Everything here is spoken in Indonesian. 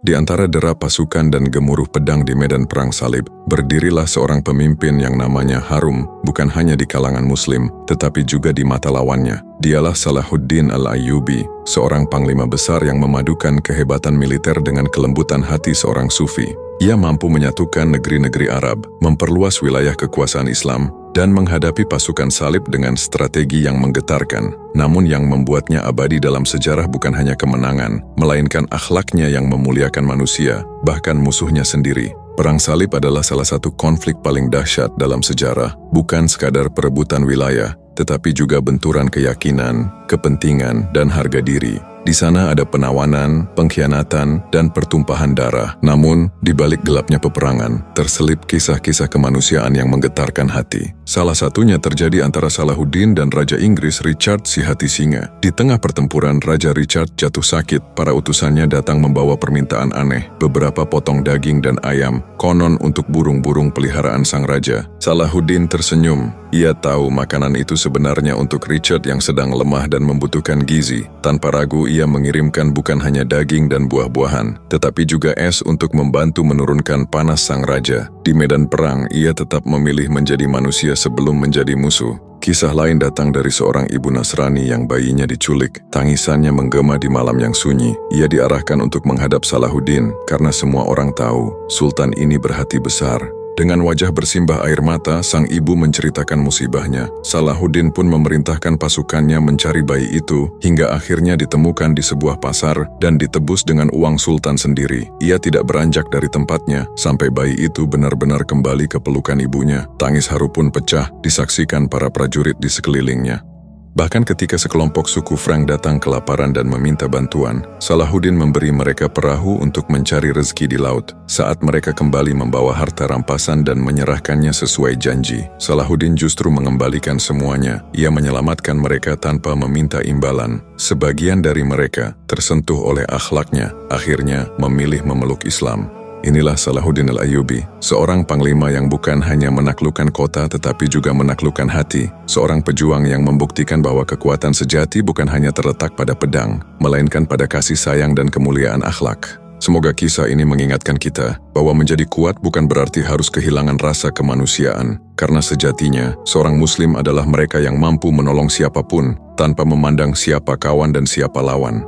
Di antara derap pasukan dan gemuruh pedang di medan perang salib, berdirilah seorang pemimpin yang namanya harum, bukan hanya di kalangan muslim, tetapi juga di mata lawannya. Dialah Salahuddin al-Ayyubi, seorang panglima besar yang memadukan kehebatan militer dengan kelembutan hati seorang sufi. Ia mampu menyatukan negeri-negeri Arab, memperluas wilayah kekuasaan Islam, dan menghadapi pasukan salib dengan strategi yang menggetarkan. Namun yang membuatnya abadi dalam sejarah bukan hanya kemenangan, melainkan akhlaknya yang memuliakan manusia, bahkan musuhnya sendiri. Perang salib adalah salah satu konflik paling dahsyat dalam sejarah, bukan sekadar perebutan wilayah, tetapi juga benturan keyakinan, kepentingan, dan harga diri. Di sana ada penawanan, pengkhianatan, dan pertumpahan darah. Namun, di balik gelapnya peperangan, terselip kisah-kisah kemanusiaan yang menggetarkan hati. Salah satunya terjadi antara Salahuddin dan Raja Inggris Richard si Hati Singa. Di tengah pertempuran, Raja Richard jatuh sakit. Para utusannya datang membawa permintaan aneh, beberapa potong daging dan ayam, konon untuk burung-burung peliharaan sang raja. Salahuddin tersenyum. Ia tahu makanan itu sebenarnya untuk Richard yang sedang lemah dan membutuhkan gizi. Tanpa ragu, ia mengirimkan bukan hanya daging dan buah-buahan, tetapi juga es untuk membantu menurunkan panas sang raja. Di medan perang, ia tetap memilih menjadi manusia sebelum menjadi musuh. Kisah lain datang dari seorang ibu Nasrani yang bayinya diculik. Tangisannya menggema di malam yang sunyi. Ia diarahkan untuk menghadap Salahuddin, karena semua orang tahu, Sultan ini berhati besar. Dengan wajah bersimbah air mata, sang ibu menceritakan musibahnya. Salahuddin pun memerintahkan pasukannya mencari bayi itu, hingga akhirnya ditemukan di sebuah pasar dan ditebus dengan uang sultan sendiri. Ia tidak beranjak dari tempatnya, sampai bayi itu benar-benar kembali ke pelukan ibunya. Tangis haru pun pecah, disaksikan para prajurit di sekelilingnya. Bahkan ketika sekelompok suku Frank datang kelaparan dan meminta bantuan, Salahuddin memberi mereka perahu untuk mencari rezeki di laut. Saat mereka kembali membawa harta rampasan dan menyerahkannya sesuai janji, Salahuddin justru mengembalikan semuanya. Ia menyelamatkan mereka tanpa meminta imbalan. Sebagian dari mereka, tersentuh oleh akhlaknya, akhirnya memilih memeluk Islam. Inilah Salahuddin al-Ayyubi, seorang panglima yang bukan hanya menaklukkan kota tetapi juga menaklukkan hati, seorang pejuang yang membuktikan bahwa kekuatan sejati bukan hanya terletak pada pedang, melainkan pada kasih sayang dan kemuliaan akhlak. Semoga kisah ini mengingatkan kita bahwa menjadi kuat bukan berarti harus kehilangan rasa kemanusiaan, karena sejatinya seorang muslim adalah mereka yang mampu menolong siapapun tanpa memandang siapa kawan dan siapa lawan.